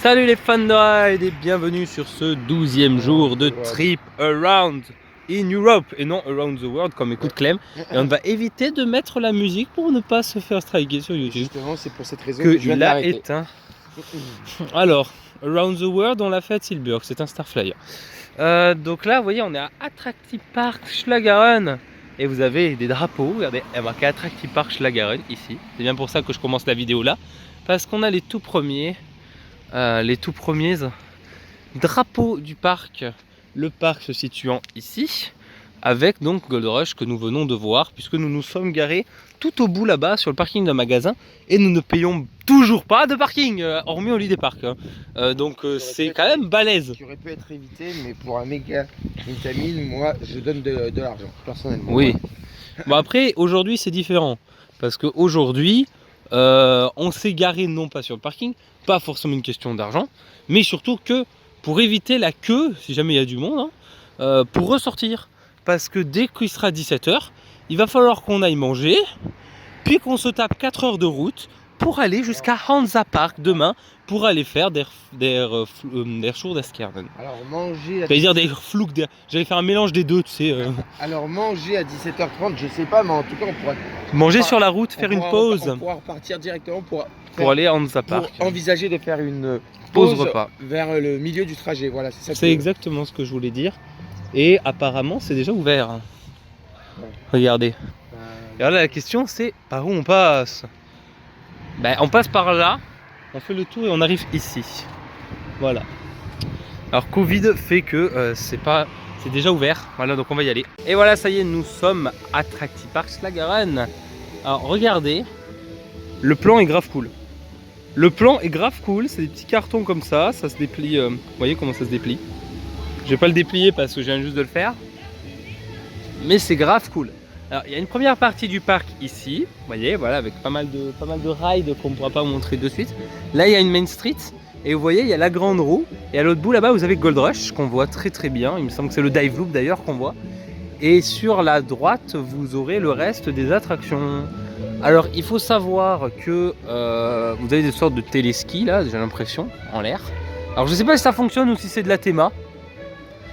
Salut les fans de ride et bienvenue sur ce 12e jour de trip around in Europe et non around the world comme écoute Clem. Et on va éviter de mettre la musique pour ne pas se faire striker sur YouTube. Justement, c'est pour cette raison que je viens il a d'arrêter. éteint. Alors, around the world, on l'a fait à Tilburg, c'est un Starflyer. Donc là, vous voyez, on est à Attractive Park Schlageren. Et vous avez des drapeaux, regardez, il y a marqué Attractive Park Schlageren ici. C'est bien pour ça que je commence la vidéo là. Parce qu'on a les tout premiers drapeaux du parc. Le parc se situant ici, avec donc Gold Rush que nous venons de voir, puisque nous nous sommes garés tout au bout là-bas sur le parking d'un magasin. Et nous ne payons toujours pas de parking, hormis au lit des parcs. Donc c'est quand même balèze. Qui aurait pu être évité, mais pour un méga vitamine, moi je donne de l'argent, personnellement. Oui. Bon après, aujourd'hui c'est différent. Parce qu'aujourd'hui, on s'est garé non pas sur le parking, pas forcément une question d'argent, mais surtout que pour éviter la queue, si jamais il y a du monde, hein, pour ressortir. Parce que dès qu'il sera 17 h, il va falloir qu'on aille manger, puis qu'on se tape 4 heures de route pour aller jusqu'à Hansa Park demain, pour aller faire der Sjour des Kernen. Alors manger... J'allais dire des Flug, j'allais faire un mélange des deux, tu sais. Alors manger à 17 h 30, je sais pas, mais en tout cas on pourra... Manger sur la route, faire une pause. On pourra repartir directement pour aller à Hansa Park. Pour envisager de faire une pause repas vers le milieu du trajet, voilà, c'est ça. C'est exactement ce que je voulais dire. Et apparemment c'est déjà ouvert. Ouais. Regardez. Et alors là, la question c'est par où on passe. Ben, on passe par là, on fait le tour et on arrive ici. Voilà. Alors Covid fait que c'est déjà ouvert. Voilà, donc on va y aller. Et voilà, ça y est, nous sommes à Attractive Park Schlageren. Alors regardez, le plan est grave cool. Le plan est grave cool, c'est des petits cartons comme ça se déplie. Vous voyez comment ça se déplie. Je vais pas le déplier parce que je viens juste de le faire. Mais c'est grave cool. Alors il y a une première partie du parc ici, vous voyez, voilà, avec pas mal de rides qu'on ne pourra pas vous montrer de suite. Là il y a une Main Street et vous voyez il y a la grande roue et à l'autre bout là-bas vous avez Gold Rush qu'on voit très très bien. Il me semble que c'est le Dive Loop d'ailleurs qu'on voit. Et sur la droite vous aurez le reste des attractions. Alors il faut savoir que vous avez des sortes de téléskis là, j'ai l'impression, en l'air. Alors je sais pas si ça fonctionne ou si c'est de la théma.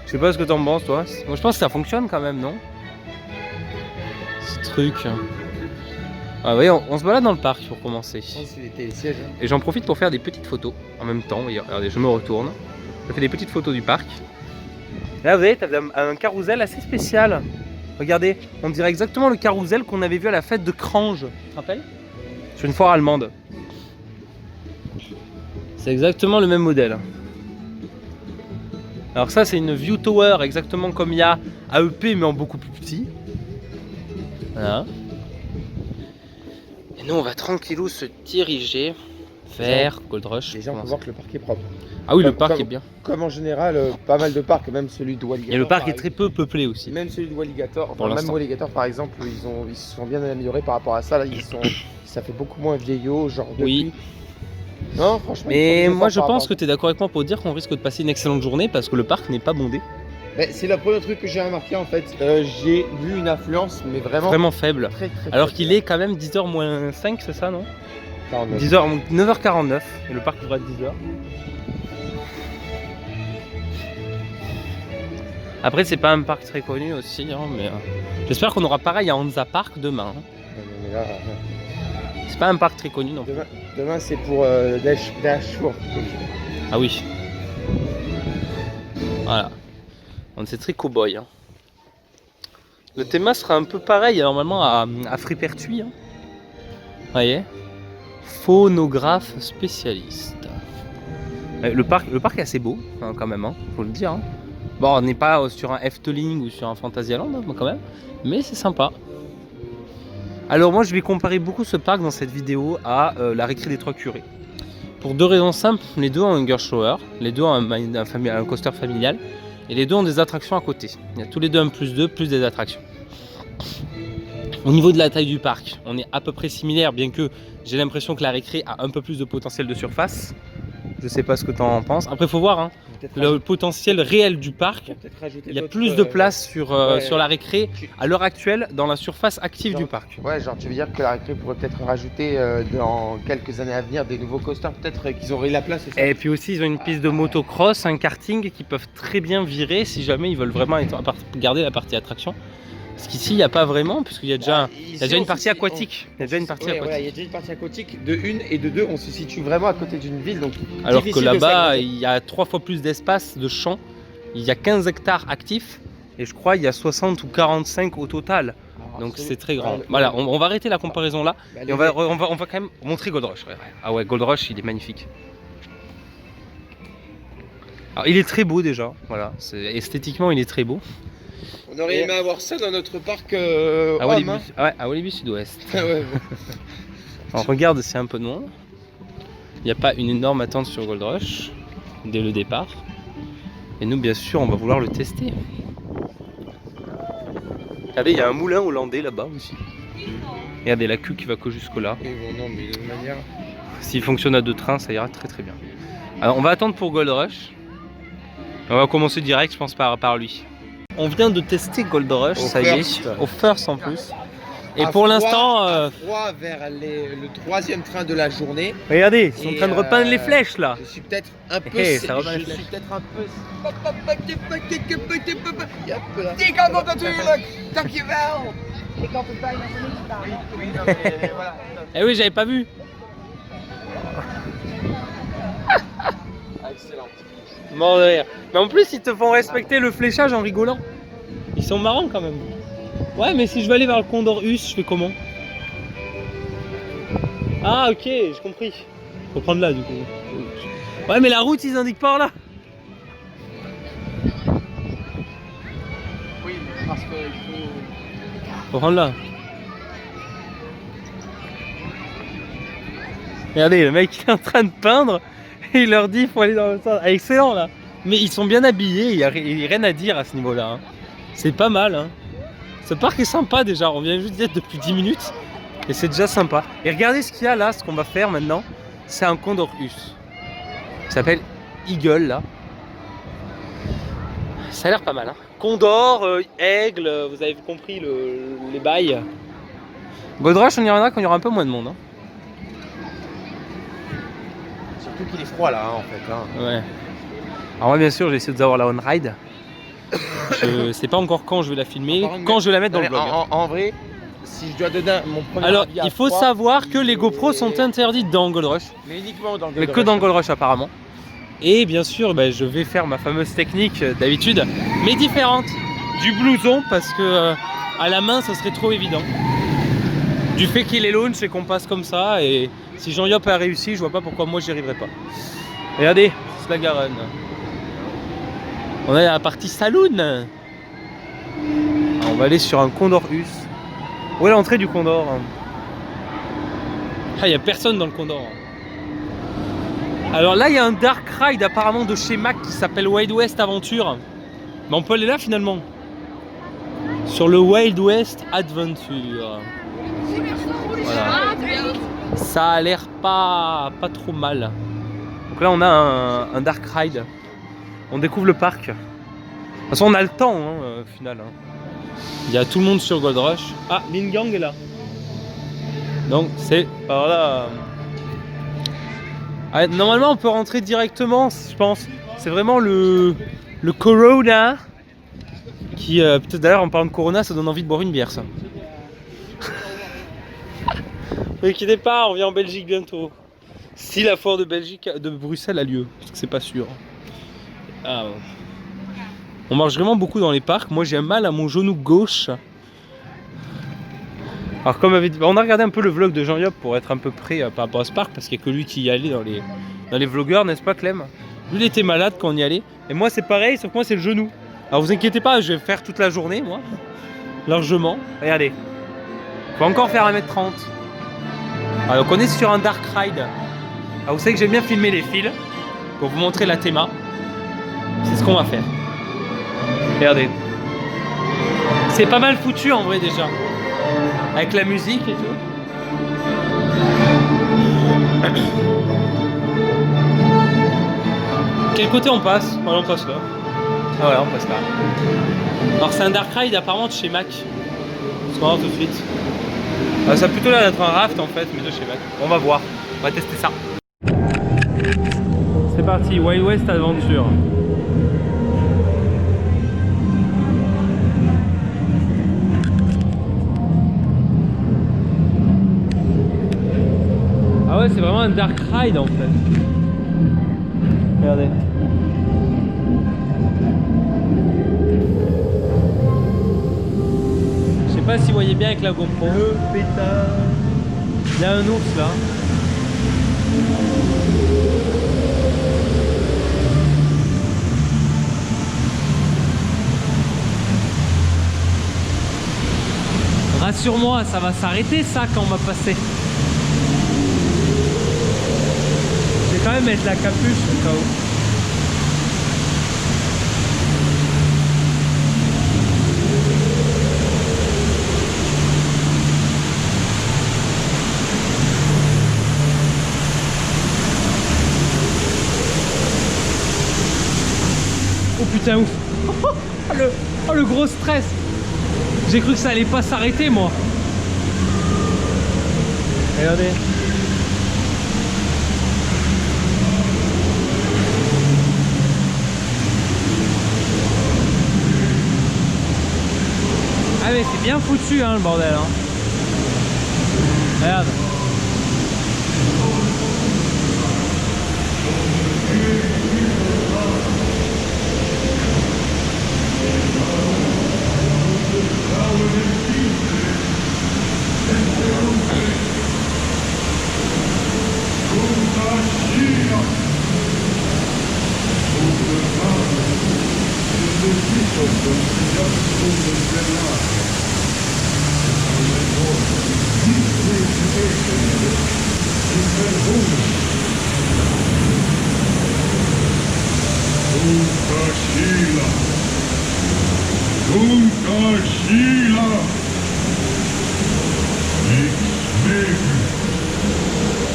Je sais pas ce que t'en penses toi. Moi je pense que ça fonctionne quand même, non? Truc. Ah, oui, on se balade dans le parc pour commencer. Et j'en profite pour faire des petites photos en même temps. Regardez, je me retourne. Je fais des petites photos du parc. Là, vous voyez, t'as un carrousel assez spécial. Regardez, on dirait exactement le carrousel qu'on avait vu à la fête de Crange. Tu te rappelles? Sur une foire allemande. C'est exactement le même modèle. Alors ça, c'est une View Tower, exactement comme il y a à EP, mais en beaucoup plus petit. Voilà. Et nous on va tranquillou se diriger vers Gold Rush. Déjà on peut voir que le parc est propre. Ah oui, le parc est bien. Comme en général, pas mal de parcs, même celui de Walligator. Et le parc est très peu peuplé aussi. Même celui de Walligator, enfin, même Walligator par exemple, ils se sont bien améliorés par rapport à ça. Là, ça fait beaucoup moins vieillot, genre depuis. Oui. Non, franchement. Mais moi je pense que tu es d'accord avec moi pour dire qu'on risque de passer une excellente journée parce que le parc n'est pas bondé. C'est le premier truc que j'ai remarqué en fait. J'ai vu une affluence, mais vraiment faible. Très, alors qu'il est quand même 10h moins 5, c'est ça, non? 49. 10h, 9h49 et le parc devrait être 10h. Après, c'est pas un parc très connu aussi, hein, mais j'espère qu'on aura pareil à Hansa Park demain. Hein. C'est pas un parc très connu non plus. Demain c'est pour der Sjour. Ah oui. Voilà. C'est très cow-boy. Hein. Le thème sera un peu pareil normalement à Fripertuis. Hein. Vous voyez, phonographe spécialiste. Le parc est assez beau hein, quand même, hein, faut le dire. Hein. Bon, on n'est pas sur un Efteling ou sur un Phantasialand hein, quand même, mais c'est sympa. Alors moi je vais comparer beaucoup ce parc dans cette vidéo à la récré des Trois Curés. Pour deux raisons simples, les deux ont un Gerstlauer, les deux ont un coaster familial. Et les deux ont des attractions à côté. Il y a tous les deux un +2 plus des attractions. Au niveau de la taille du parc, on est à peu près similaire, bien que j'ai l'impression que la récré a un peu plus de potentiel de surface. Je sais pas ce que tu en penses. Après, il faut voir hein, le potentiel réel du parc. Il y a plus de place sur la récré à l'heure actuelle dans la surface active du parc. Ouais, genre tu veux dire que la récré pourrait peut-être rajouter dans quelques années à venir des nouveaux coasters, peut-être qu'ils auraient la place. Et puis aussi, ils ont une piste de motocross, un karting qui peuvent très bien virer si jamais ils veulent vraiment garder la partie attraction. Parce qu'ici, il n'y a pas vraiment, puisqu'il y a déjà, une partie aquatique. Il y a déjà une partie aquatique. Il y a déjà une partie aquatique. De une et de deux, on se situe vraiment à côté d'une ville. Donc alors que là-bas, il y a 3 fois plus d'espace, de champs. Il y a 15 hectares actifs. Et je crois qu'il y a 60 ou 45 au total. Donc c'est très grand. Voilà, on va arrêter la comparaison là. Et on va quand même montrer Gold Rush. Ah ouais, Gold Rush, il est magnifique. Alors il est très beau déjà. Voilà, esthétiquement, il est très beau. On aurait aimé avoir ça dans notre parc à Walibi Sud-Ouest. Ouais, bon. On regarde, c'est un peu noir. Il n'y a pas une énorme attente sur Gold Rush dès le départ. Et nous, bien sûr, on va vouloir le tester. Regardez, il y a un moulin hollandais là-bas aussi. Regardez la queue qui va que jusque là. Et bon, non, mais de toute manière... S'il fonctionne à 2 trains, ça ira très très bien. Alors, on va attendre pour Gold Rush. On va commencer direct, je pense, par lui. On vient de tester Gold Rush, ça y est, au first en plus. Et pour l'instant... froid vers le 3e train de la journée. Regardez, ils sont en train de repeindre les flèches là. Je suis peut-être un peu... Eh oui, j'avais pas vu. Excellent. Mort de rire. Mais en plus, ils te font respecter le fléchage en rigolant. Ils sont marrants quand même. Ouais, mais si je veux aller vers le Condor Us, je fais comment? Ah, ok, j'ai compris. Faut prendre là du coup. Ouais, mais la route, ils indiquent par là. Oui, parce qu'il faut... Faut prendre là. Regardez, le mec est en train de peindre et il leur dit il faut aller dans le sens. Ah, excellent là. Mais ils sont bien habillés, il n'y a rien à dire à ce niveau-là. Hein. C'est pas mal. Hein. Ce parc est sympa déjà, on vient juste d'y être depuis 10 minutes et c'est déjà sympa. Et regardez ce qu'il y a là, ce qu'on va faire maintenant, c'est un Condor Us. Il s'appelle Eagle là. Ça a l'air pas mal. Hein. Condor, aigle, vous avez compris les bails. Gold Rush, on y reviendra quand il y aura un peu moins de monde. Hein. Surtout qu'il est froid là, en fait. Hein. Ouais. Alors moi, bien sûr, j'ai essayé de avoir la on-ride. Je sais pas encore quand je vais la filmer, quand je vais la mettre dans le vlog. En vrai, si je dois donner mon premier alors, avis à il faut savoir que les GoPros sont interdites dans Gold Rush. Mais uniquement dans Gold Rush. Mais que dans Gold Rush apparemment. Et bien sûr, je vais faire ma fameuse technique d'habitude, mais différente. Du blouson, parce que à la main, ça serait trop évident. Du fait qu'il est launch et qu'on passe comme ça, et si Jean-Yop a réussi, je vois pas pourquoi moi j'y arriverai pas. Regardez, c'est la Garonne. On est à la partie saloon. Alors, on va aller sur un Condor Us. Où est l'entrée du Condor? Ah, il n'y a personne dans le Condor. Alors là, il y a un Dark Ride apparemment de chez Mac qui s'appelle Wild West Aventure. Mais on peut aller là finalement. Sur le Wild West Adventure. Voilà. Ça a l'air pas trop mal. Donc là, on a un Dark Ride. On découvre le parc. De toute façon, on a le temps, au final. Hein. Il y a tout le monde sur Gold Rush. Ah, Lin Gang est là. Donc, c'est par là. Ah, normalement, on peut rentrer directement, je pense. C'est vraiment le Corona. Qui, peut-être d'ailleurs, en parlant de Corona, ça donne envie de boire une bière, ça. Ne inquiétez pas, on revient en Belgique bientôt. Si la foire de Bruxelles a lieu, parce que c'est pas sûr. Ah, on marche vraiment beaucoup dans les parcs. Moi j'ai un mal à mon genou gauche. Alors comme avait dit, on a regardé un peu le vlog de Jean-Yop pour être un peu près par rapport à ce parc, parce qu'il n'y a que lui qui y allait dans les vlogueurs, n'est-ce pas Clem? Lui il était malade quand on y allait. Et moi c'est pareil, sauf que moi c'est le genou. Alors vous inquiétez pas, je vais faire toute la journée moi. Largement. Regardez. Faut encore faire 1m30. Alors donc on est sur un Dark Ride. Alors vous savez que j'aime bien filmer les fils pour vous montrer la théma. C'est ce qu'on va faire. Regardez. C'est pas mal foutu en vrai déjà. Avec la musique et tout. Quel côté on passe? Voilà, on passe là. Ah voilà, on passe là. Alors c'est un dark ride apparemment de chez Mac. On va voir tout de suite. Ça a plutôt l'air d'être un raft en fait, mais de chez Mac. On va voir, on va tester ça. C'est parti, Wild West Adventure. Ah ouais, c'est vraiment un dark ride en fait. Regardez. Je sais pas si vous voyez bien avec la GoPro. Le pétard. Il y a un ours là. Rassure-moi, ça va s'arrêter ça quand on va passer. Je vais quand même mettre la capuche au cas où. Oh putain ouf. Oh le gros stress. J'ai cru que ça allait pas s'arrêter moi. Regardez. Ah mais c'est bien foutu hein le bordel hein. Regarde.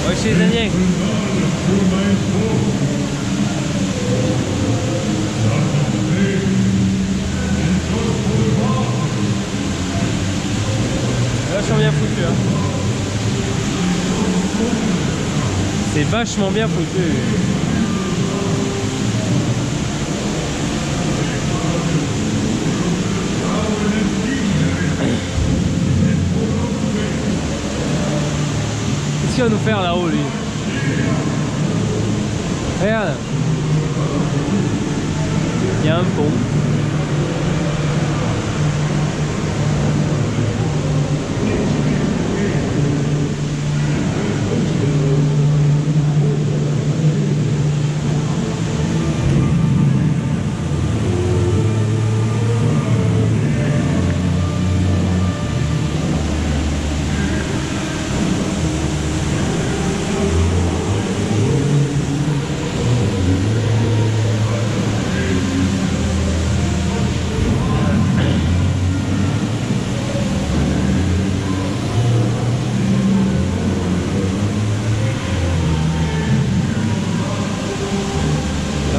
Ouais, chez les Indiens. Vachement bien foutu hein. C'est vachement bien foutu. Qu'est-ce qu'il va nous faire là-haut lui? Regarde. Il y a un pont.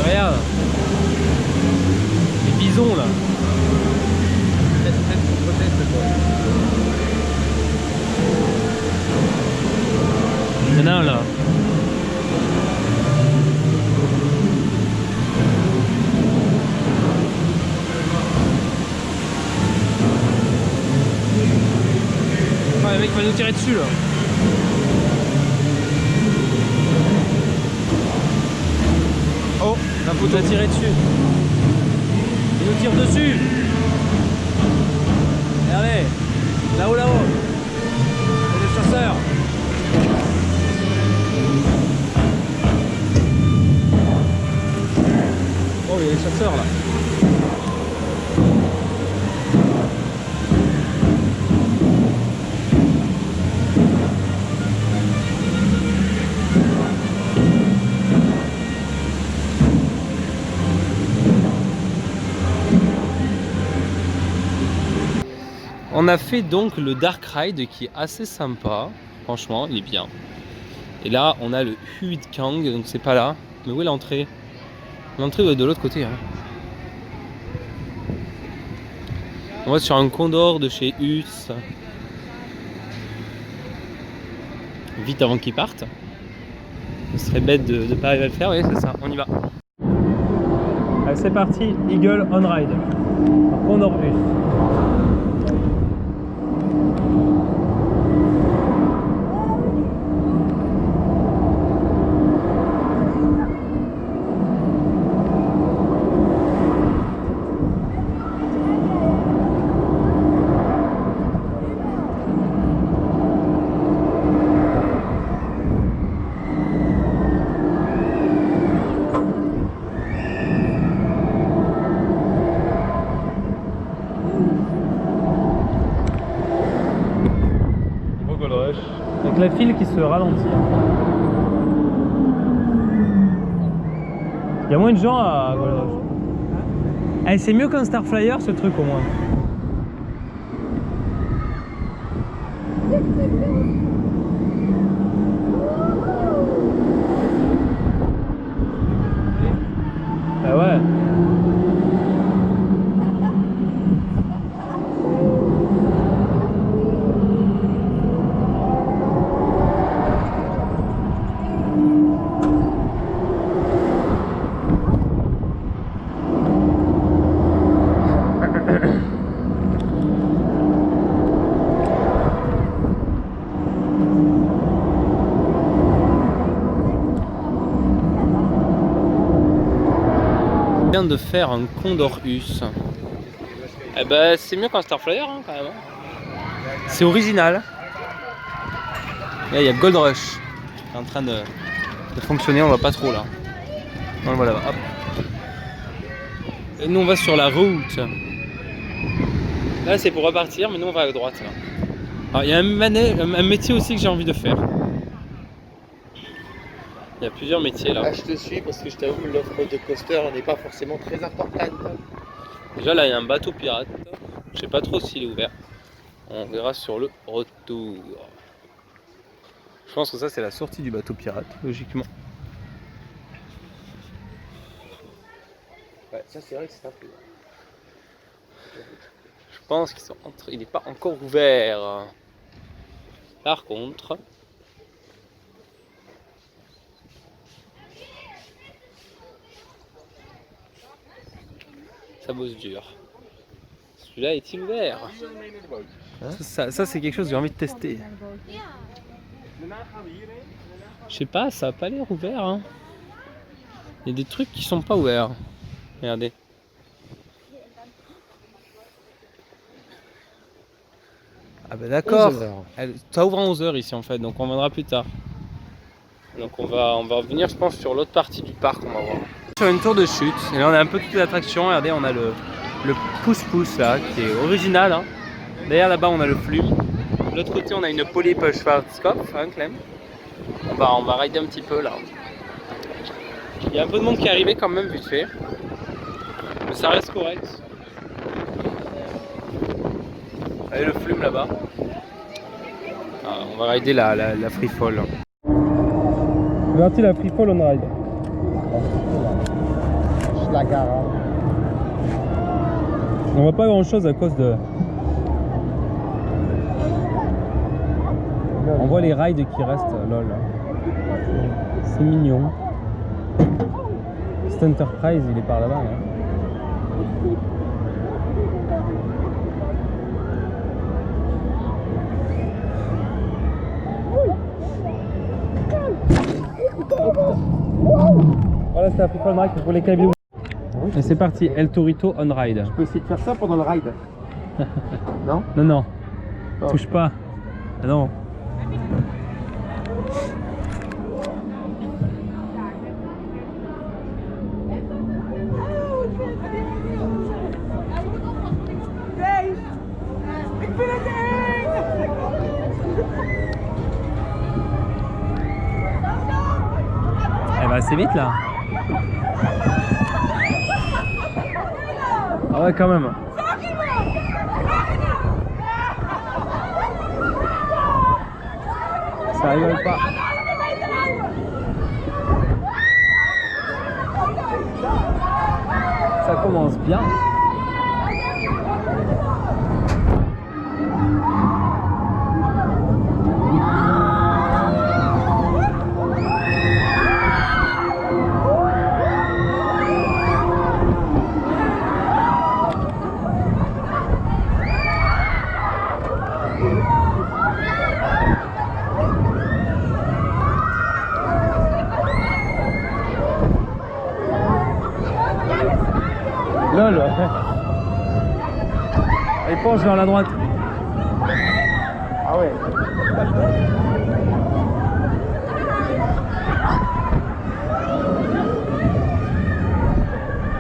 Regarde. Les bisons là. Il y en a un là. Ah, le mec va nous tirer dessus là. Oh, la photo a tiré dessus. Il nous tire dessus. Regardez, là-haut, là-haut. C'est des chasseurs. Oh, il y a des chasseurs là. On a fait donc le Dark Ride qui est assez sympa, franchement il est bien. Et là on a le Huid Kang, donc c'est pas là, mais où est l'entrée? L'entrée doit être de l'autre côté. Hein. On va sur un condor de chez Huss. Vite avant qu'ils partent. Ce serait bête de ne pas arriver à le faire. Oui, c'est ça. On y va. Allez, c'est parti. Eagle on ride. Condor Huss. Avec la file qui se ralentit. Il y a moins de gens à Gold Rush. Allez, c'est mieux qu'un Starflyer ce truc au moins. Ah ouais. De faire un Condor Huss. Eh ben, c'est mieux qu'un Starflyer hein, quand même. C'est original. Là, il y a Gold Rush qui est en train de fonctionner, on va pas trop là. Donc voilà, hop. Et nous on va sur la route. Là c'est pour repartir, mais nous on va à droite là. Alors il y a un métier aussi que j'ai envie de faire. Il y a plusieurs métiers là. Ah, je te suis parce que je t'avoue que l'offre de coaster n'est pas forcément très importante. Déjà là il y a un bateau pirate. Je sais pas trop s'il est ouvert. On verra sur le retour. Je pense que ça c'est la sortie du bateau pirate, logiquement. Ouais, ça c'est vrai que c'est un peu. Je pense qu'ils sont entre. Il n'est pas encore ouvert. Par contre. Ça bosse dur. Celui-là est-il ouvert? Hein, ça c'est quelque chose que j'ai envie de tester. Je sais pas, ça a pas l'air ouvert. Hein. Il y a des trucs qui sont pas ouverts. Regardez. Ah bah d'accord. Ça ouvre en 11h ici en fait, donc on viendra plus tard. Donc on va revenir je pense sur l'autre partie du parc, on va voir. Sur une tour de chute, et là on a un peu toutes les attractions, regardez on a le pouce-pouce là, qui est original. Hein. Derrière là-bas on a le flume. De l'autre côté on a une Polype Schwarzkopf, hein, Clem. On va rider un petit peu là. Il y a un peu de monde qui est arrivé quand même vite fait. Mais ça reste correct. Allez le flume là-bas. Ah, on va rider la free fall. C'est parti la free fall on ride. Je la gare. On voit pas grand chose à cause de. On voit les rides qui restent, lol. C'est mignon. Cet Enterprise il est par là-bas. Hein. Voilà, c'est la free fall ride pour les cabines. Et c'est parti, El Torito on ride. Je peux essayer de faire ça pendant le ride. Non? Non, non. Oh. Touche pas. Ah non. Elle va assez vite là. Ah ouais quand même. Ça rigole pas. Ça commence bien. LOL. Il penche vers la droite. Ah ouais.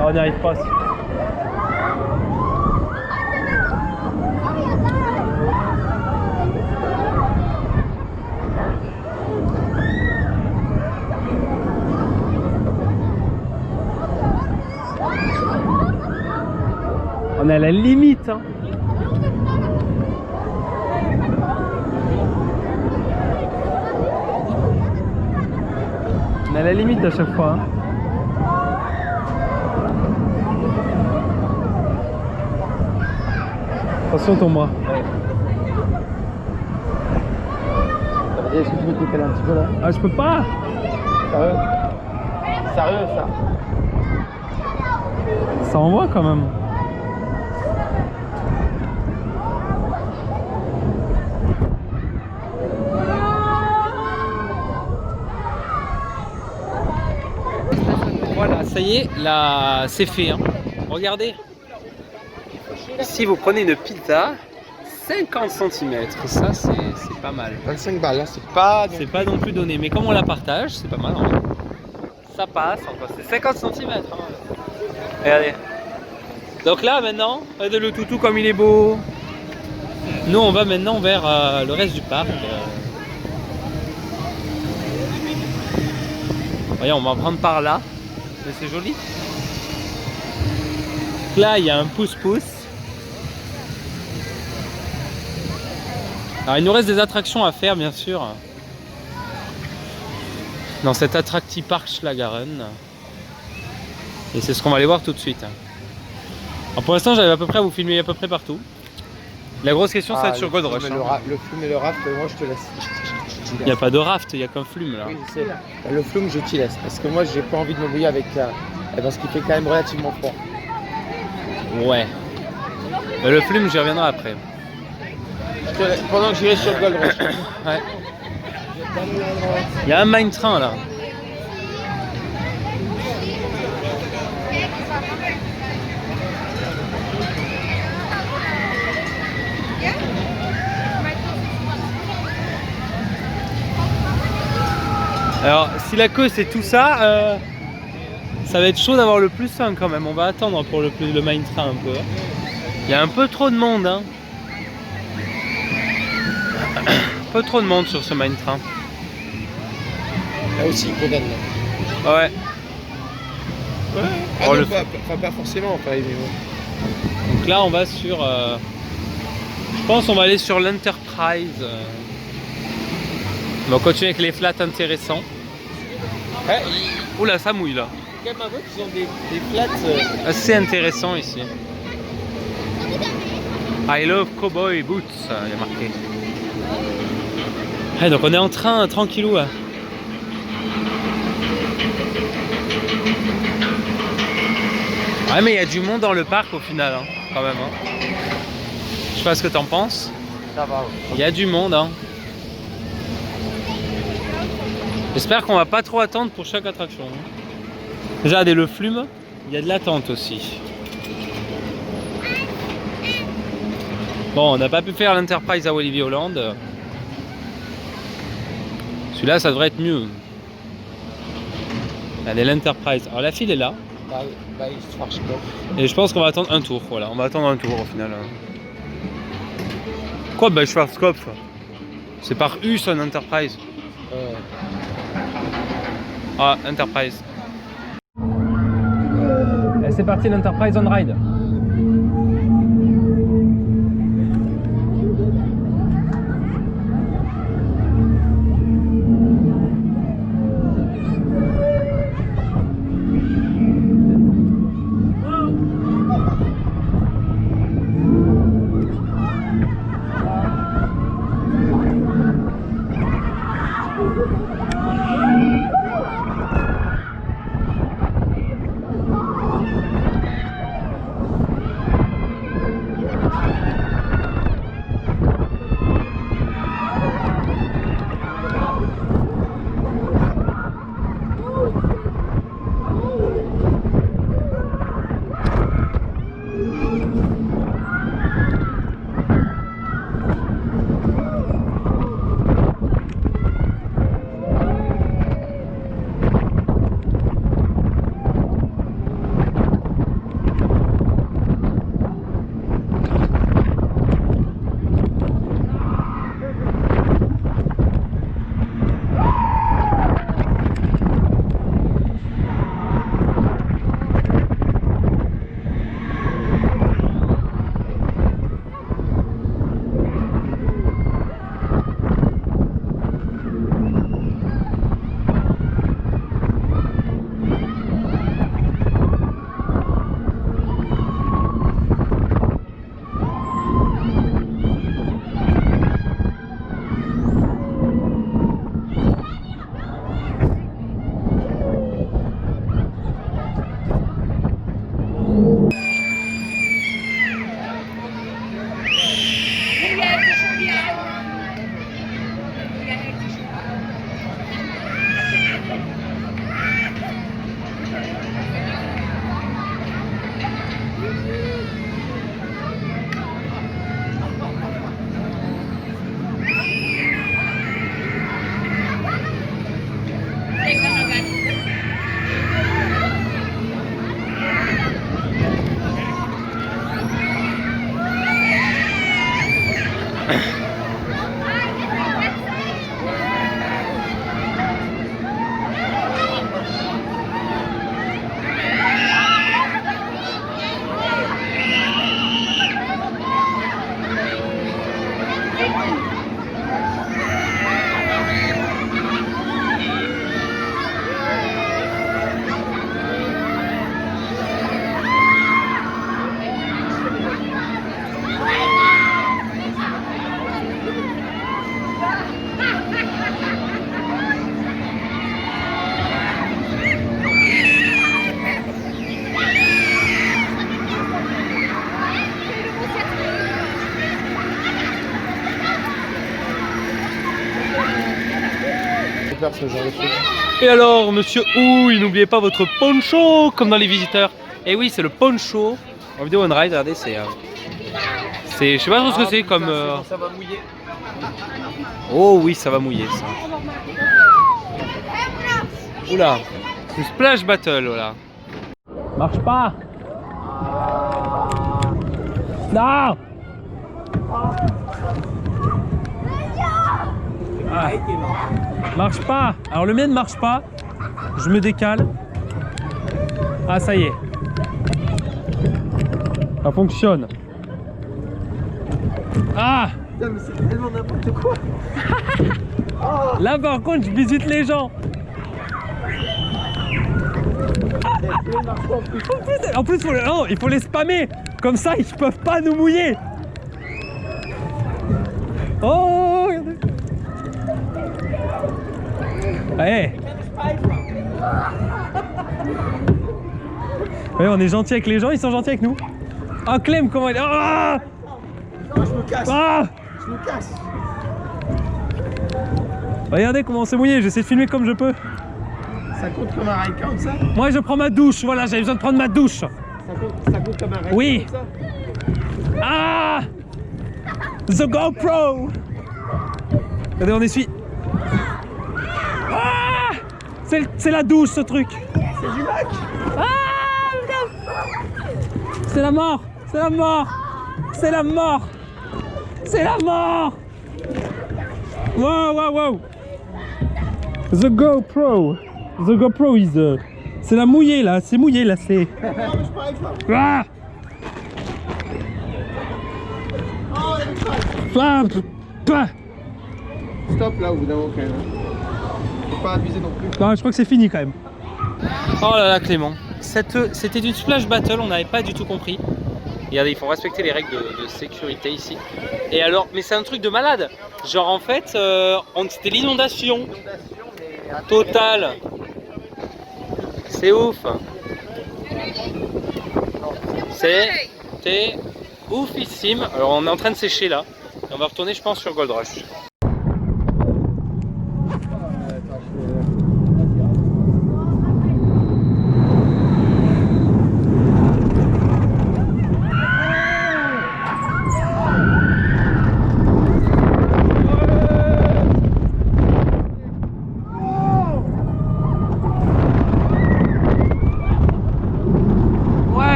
Ah, on n'y arrive pas. On est à la limite, hein. On est à la limite à chaque fois, hein. Attention ton bras. Ouais. Est-ce que tu veux te décaler un petit peu là? Ah, je peux pas. Sérieux? Sérieux ça? Ça envoie quand même. Voilà, ça y est, là c'est fait, hein. Regardez. Si vous prenez une pizza, 50 cm, ça c'est pas mal. 25 balles, là c'est pas... C'est pas non plus donné, mais comme on la partage, c'est pas mal. Hein. Ça passe, encore, c'est 50 cm. Hein. Regardez. Donc là maintenant, regardez le toutou comme il est beau. Nous on va maintenant vers le reste du parc. Voyez, on va prendre par là. C'est joli. Là il y a un pouce-pouce. Alors il nous reste des attractions à faire bien sûr dans cet Attracti Park Schlagaren. Et c'est ce qu'on va aller voir tout de suite. Alors pour l'instant j'arrive à peu près à vous filmer à peu près partout. La grosse question c'est d'être sur Gold Rush. Le flume et le raft, moi je te laisse. Il n'y a pas de raft, il n'y a qu'un flume là. Oui, je sais. Le flume je t'y laisse parce que moi j'ai pas envie de me mouiller avec parce qu'il fait quand même relativement froid. Ouais. Mais le flume j'y reviendrai après. Pendant que j'irai sur Gold Rush. Ouais. Il y a un mine train là. Alors si la queue c'est tout ça, ça va être chaud d'avoir le plus 1 quand même. On va attendre pour le mine train un peu. Il y a un peu trop de monde, hein. Un peu trop de monde sur ce mine train. Là aussi il condamne. Ouais. Ouais. Ah non, pas forcément. Enfin, donc là on va sur... je pense qu'on va aller sur l'Enterprise. On va continuer avec les flats intéressants. Ouais. Oula, ça mouille là. Quand même un peu qu'ils ont des flats assez intéressant ici. I love cowboy boots, il y a marqué. Ouais, donc on est en train tranquillou. Hein. Ouais, mais il y a du monde dans le parc au final, hein, quand même. Hein. Je sais pas ce que t'en penses. Ça va. Il y a du monde. Hein. J'espère qu'on va pas trop attendre pour chaque attraction. Déjà, regardez le flume, il y a de l'attente aussi. Bon, on n'a pas pu faire l'Enterprise à Walibi Holland. Celui-là, ça devrait être mieux. Regardez l'Enterprise. Alors la file est là. Et je pense qu'on va attendre un tour. Voilà, on va attendre un tour au final. Quoi, bah Schwarzkopf? C'est par U son Enterprise. Ah, Enterprise. Et c'est parti l'Enterprise on ride. Ce genre de truc. Et alors, monsieur Ouh, n'oubliez pas votre poncho comme dans les visiteurs. Et oui, c'est le poncho. En vidéo on ride, regardez, c'est. Je sais pas trop ce que c'est comme. Ça va mouiller. Oh oui, ça va mouiller ça. Oula, une splash battle, voilà. Marche pas. Non. Ah. Marche pas. Alors le mien ne marche pas. Je me décale. Ah ça y est. Ça fonctionne. Ah. Putain, mais c'est tellement n'importe quoi. Là par contre je visite les gens. En plus non, il faut les spammer. Comme ça ils peuvent pas nous mouiller. Oh regardez. Hey. Ouais, on est gentil avec les gens, ils sont gentils avec nous. Ah Clem, comment il est. Ah non, je me casse. Ah Je me casse. Regardez comment on s'est mouillé, j'essaie de filmer comme je peux. Ça compte comme un ride count ça? Moi je prends ma douche, voilà, j'avais besoin de prendre ma douche. Ça compte comme un ride oui. count ça? Ah The GoPro. Regardez, on essuie. Ah c'est la douche ce truc. C'est du lac. Ah c'est la mort. C'est la mort. C'est la mort. C'est la mort. Wow wow wow. The GoPro. The GoPro is c'est la mouillée là, c'est mouillé là, c'est. Ah Stop là au bout d'un moment quand même. Faut pas abuser non plus. Non, je crois que c'est fini quand même. Oh là là Clément, c'était une splash battle, on n'avait pas du tout compris. Regardez, il faut respecter les règles de sécurité ici. Et alors, mais c'est un truc de malade. Genre en fait, c'était l'inondation totale. C'est ouf. C'était oufissime. Alors on est en train de sécher là. Et on va retourner je pense sur Gold Rush.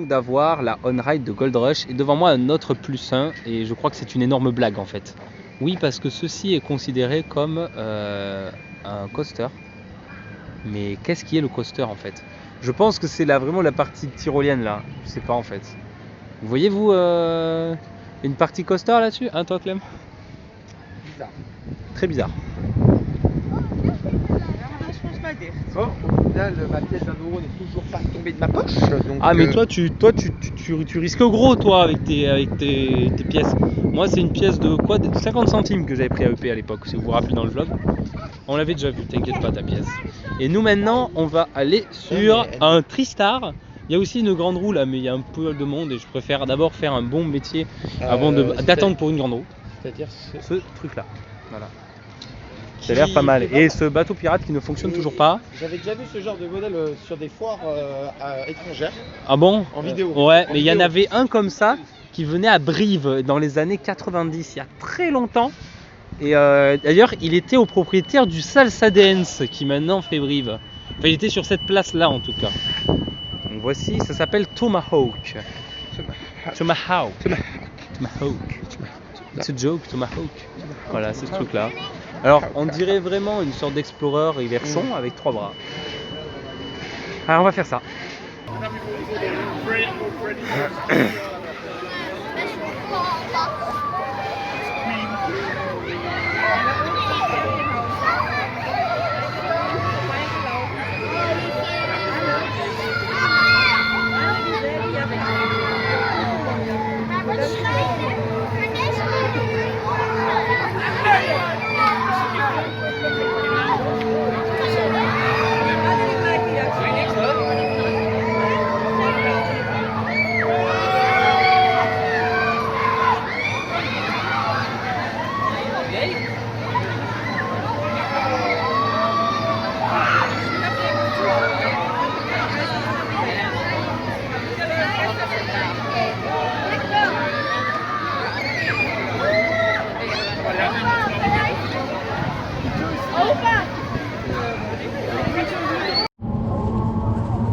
D'avoir la on-ride de Gold Rush et devant moi un autre +1 et je crois que c'est une énorme blague en fait. Oui parce que ceci est considéré comme un coaster. Mais qu'est-ce qui est le coaster en fait? Je pense que c'est vraiment la partie tyrolienne là, je sais pas en fait. Vous voyez vous une partie coaster là-dessus, hein toi Clem? Bizarre. Très bizarre. Bon, au final, ma pièce d'1 euro n'est toujours pas tombée de ma poche. Donc, Ah mais toi tu risques gros toi avec tes pièces. Moi c'est une pièce de quoi, de 50 centimes que j'avais pris à EP à l'époque, si vous vous rappelez dans le vlog. On l'avait déjà vu, t'inquiète pas ta pièce. Et nous maintenant on va aller sur un Tristar. Il y a aussi une grande roue là, mais il y a un peu de monde et je préfère d'abord faire un bon métier avant d'attendre pour une grande roue. C'est-à-dire ce truc là. Voilà. Ça a l'air pas mal. Et ce bateau pirate qui ne fonctionne toujours pas. J'avais déjà vu ce genre de modèle sur des foires étrangères. Ah bon? En vidéo. Ouais, mais il y en avait un comme ça qui venait à Brive dans les années 90, il y a très longtemps. Et d'ailleurs, il était au propriétaire du Salsa Dance qui maintenant fait Brive. Enfin, il était sur cette place-là en tout cas. Donc voici, ça s'appelle Tomahawk. Tomahawk. It's a joke, Tomahawk. Voilà, c'est ce truc-là. Alors, on dirait vraiment une sorte d'explorer Iverson avec 3 bras. Alors, on va faire ça.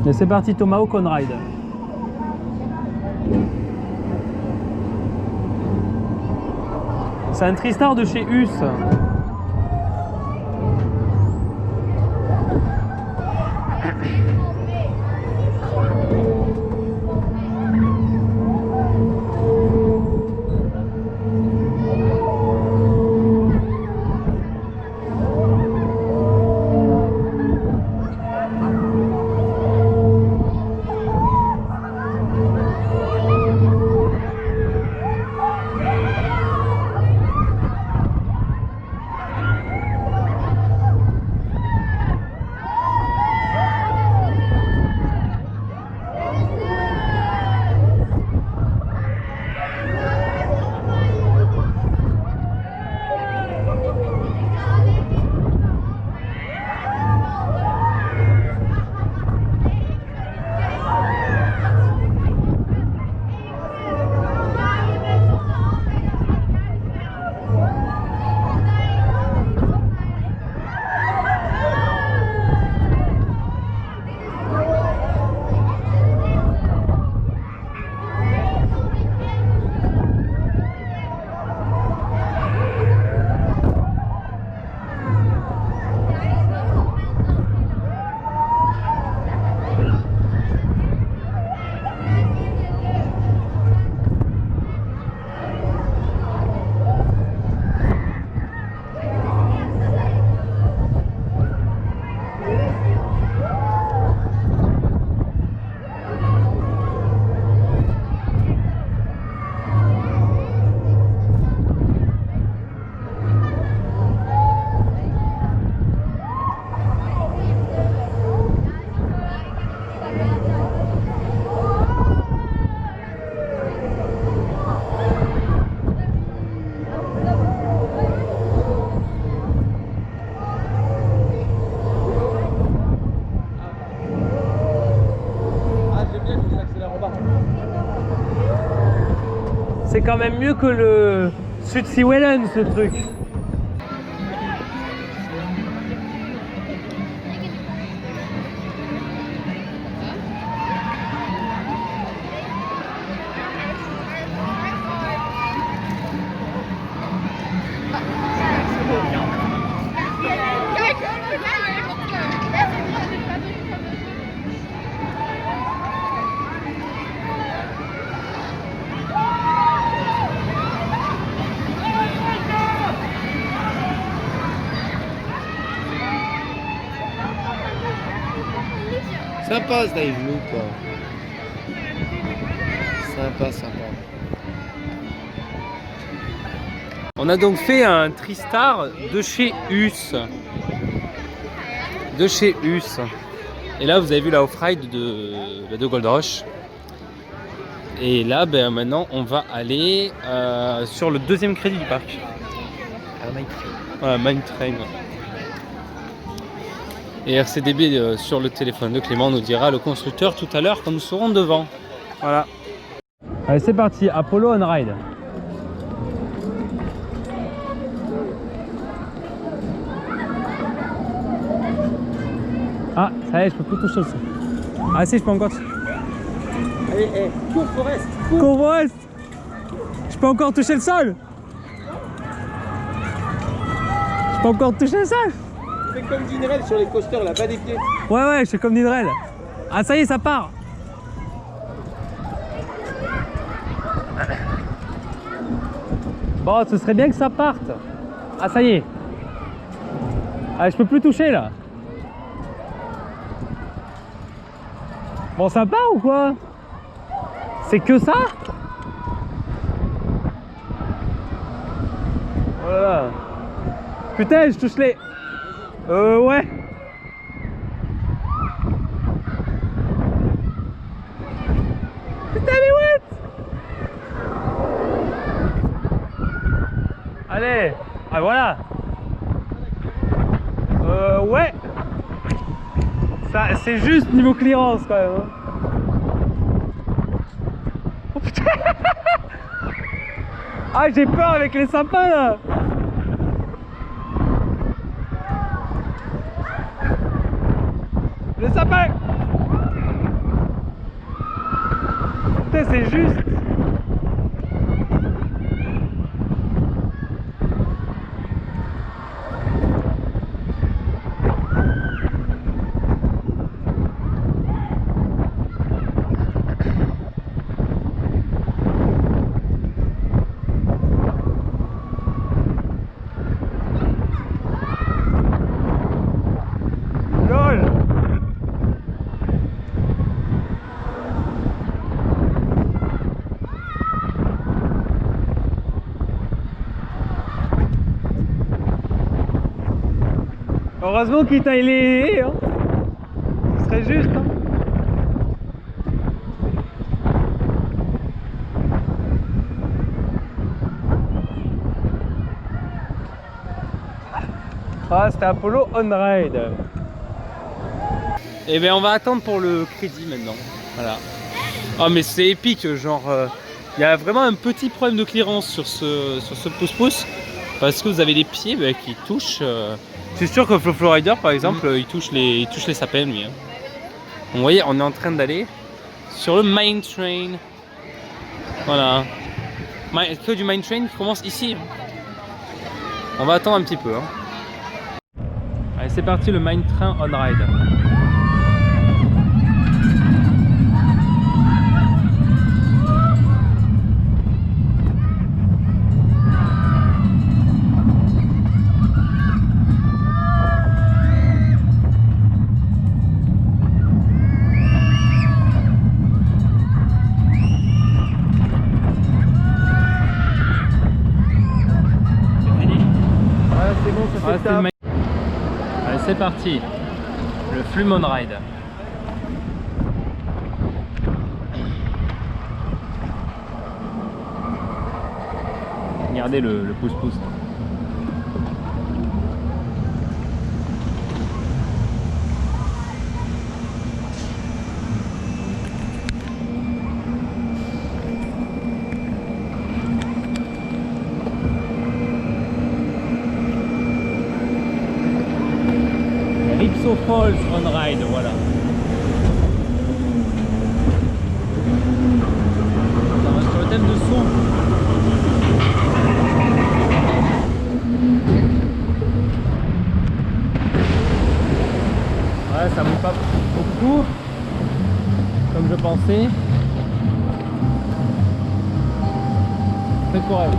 Et c'est parti, Tomahawk on ride. C'est un Tristar de chez US. C'est quand même mieux que le Sud-Sea-Wellen, ce truc. sympa ce Dave Loop. Sympa, sympa. On a donc fait un Tristar de chez US. De chez US. Et là, vous avez vu la off-ride de Gold Rush. Et là, ben, maintenant, on va aller sur le deuxième crédit du parc. À la Mine Train. Mine Train. Et RCDB sur le téléphone de Clément nous dira le constructeur tout à l'heure quand nous serons devant. Voilà. Allez, c'est parti. Apollo on ride. Ah, ça y est, je peux plus toucher le sol. Ah si, je peux encore. Allez, cours Forest. Cours Forest. Je peux encore toucher le sol. Je peux encore toucher le sol. Fais comme Dinrel sur les coasters, là, bas des pieds. Ouais, je fais comme Dinrel. Ah, ça y est, ça part. Bon, ce serait bien que ça parte. Ah, ça y est. Ah, je peux plus toucher là. Bon, ça part ou quoi? C'est que ça? Voilà. Putain, je touche les... ouais. Putain, mais what? Allez. Ah, voilà. Ouais. Ça, c'est juste niveau clearance quand même. Hein. Oh putain. Ah, j'ai peur avec les sapins là. Le sapin. Putain, c'est juste. Heureusement qu'il taille les haies, hein. Ce serait juste. Hein. Ah, c'était Apollo on ride. Et bien on va attendre pour le crédit maintenant. Voilà. Oh mais c'est épique, genre il y a vraiment un petit problème de clearance sur ce pouce-pouce parce que vous avez les pieds qui touchent. C'est sûr que le Flowrider par exemple il touche les sapins lui. Hein. Vous voyez, on est en train d'aller sur le Mine Train. Voilà. Que du Mine Train qui commence ici. On va attendre un petit peu. Hein. Allez, c'est parti, le Mine Train on ride. Allez, c'est parti, le Flumon Ride. Regardez le pouce-pouce. Ripso Falls on ride, voilà. Ça va sur le thème de son. Ouais, ça monte pas beaucoup, comme je pensais. C'est correct.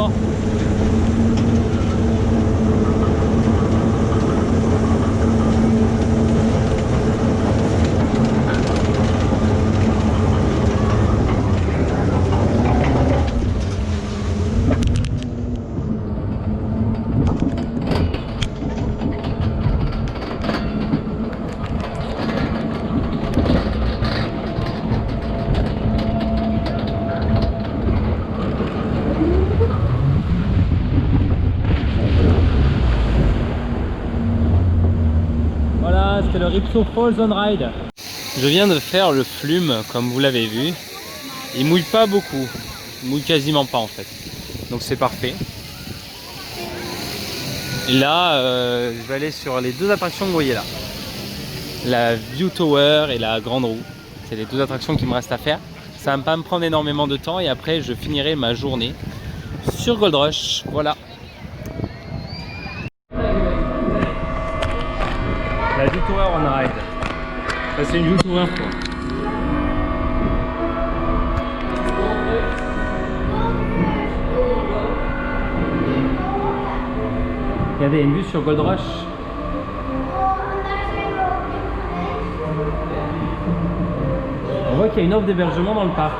doucement. Voilà, c'était le Ripso Falls on Ride. Je viens de faire le flume, comme vous l'avez vu. Il mouille pas beaucoup, il mouille quasiment pas en fait. Donc c'est parfait. Et là, je vais aller sur les deux attractions que vous voyez là. La View Tower et la Grande Roue. C'est les deux attractions qui me restent à faire. Ça va pas me prendre énormément de temps et après je finirai ma journée sur Gold Rush. Voilà. La View Tower on Ride. Ça c'est une View Tower quoi. Regardez, il y a une vue sur Gold Rush. On voit qu'il y a une offre d'hébergement dans le parc.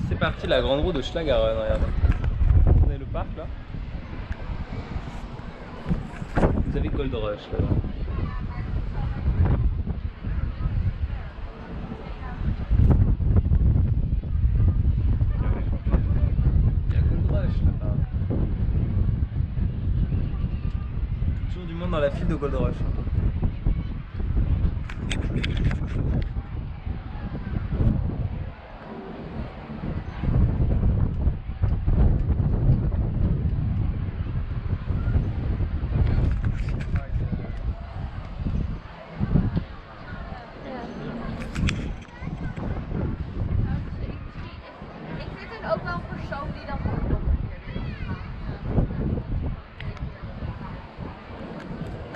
C'est parti la grande roue de Schlagaren, regardez. Vous avez le parc là. Vous avez Gold Rush là. Il y a Gold Rush là. Toujours du monde dans la file de Gold Rush.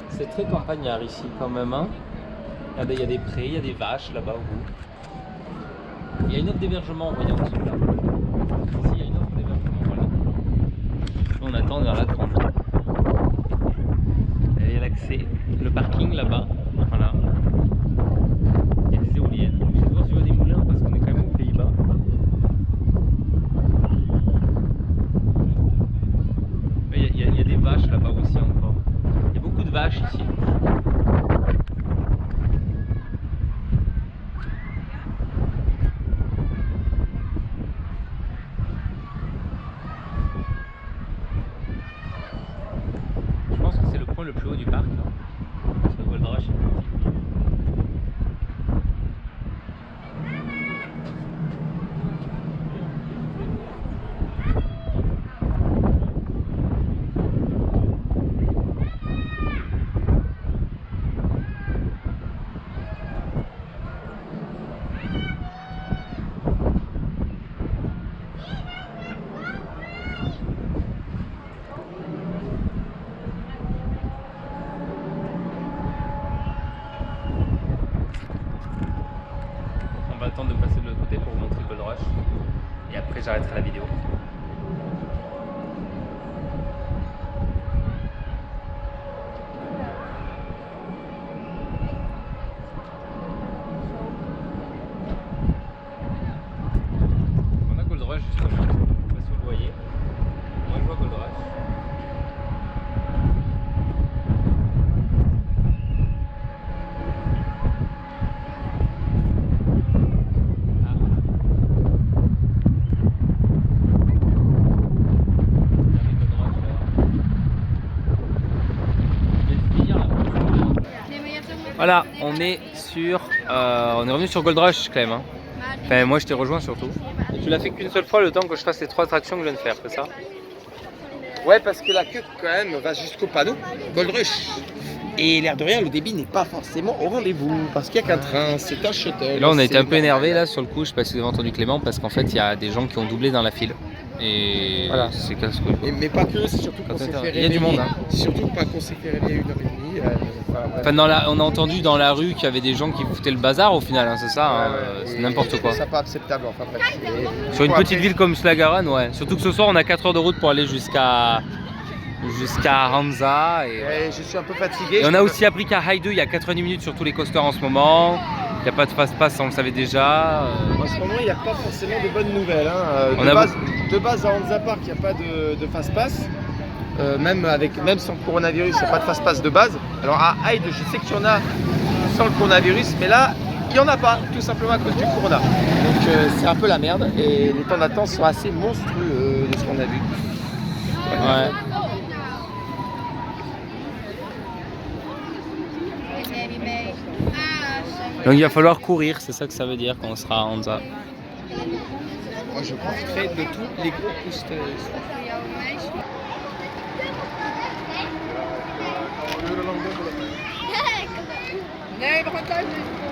C'est très campagnard ici quand même. Hein. Regardez, il y a des prés, il y a des vaches là-bas au bout. Il y a une offre d'hébergement, voyons en dessous là. Ici, il y a une offre d'hébergement, voilà. On attend vers la 30. Et il y a l'accès, le parking là-bas. Voilà. Il y a des éoliennes. Je vais voir s'il y a des moulins parce qu'on est quand même aux Pays-Bas. Il y a des vaches là-bas aussi encore. Il y a beaucoup de vaches ici. Je pense que c'est le point le plus haut du parc. Parce que Gold Rush est petit. On va attendre de passer de l'autre côté pour vous montrer Gold Rush et après j'arrêterai la vidéo. Voilà, on est revenu sur Gold Rush, Clem. Hein. Enfin, moi, je t'ai rejoint surtout. Tu l'as fait qu'une seule fois le temps que je fasse les 3 attractions que je viens de faire, c'est ça? Ouais, parce que la queue, quand même, va jusqu'au panneau Gold Rush. Et l'air de rien, le débit n'est pas forcément au rendez-vous, parce qu'il n'y a qu'un train, c'est un shuttle. Et là, on a été un peu énervé là sur le coup, je sais pas si vous avez entendu Clément, parce qu'en fait, il y a des gens qui ont doublé dans la file. Et voilà. C'est casse-couille. Mais pas que, c'est surtout qu'on s'est fait réveiller. Il y a du monde. Hein. C'est surtout pas qu'on s'est fait réveiller 1h30. Enfin, on a entendu dans la rue qu'il y avait des gens qui foutaient le bazar au final, hein, c'est ça, hein, c'est n'importe quoi. C'est pas acceptable, enfin bref. Sur une petite ville comme Slagaran, ouais. Surtout que ce soir, on a 4 heures de route pour aller jusqu'à Hansa. Et je suis un peu fatigué. Et on a aussi appris qu'à High 2, il y a 90 minutes sur tous les coasters en ce moment. Il n'y a pas de fast-pass, on le savait déjà. En ce moment, il n'y a pas forcément de bonnes nouvelles. Hein. De base, à Hansa Park, il n'y a pas de fast-pass. Même sans le coronavirus, il n'y a pas de fast-pass de base. Alors à Hyde, je sais qu'il y en a sans le coronavirus, mais là, il n'y en a pas, tout simplement à cause du corona. Donc c'est un peu la merde et les temps d'attente sont assez monstrueux de ce qu'on a vu. Ouais. Donc il va falloir courir, c'est ça que ça veut dire quand on sera à Hansa. Moi je profiterai de tous les gros coasters. Nee, we gaan thuis.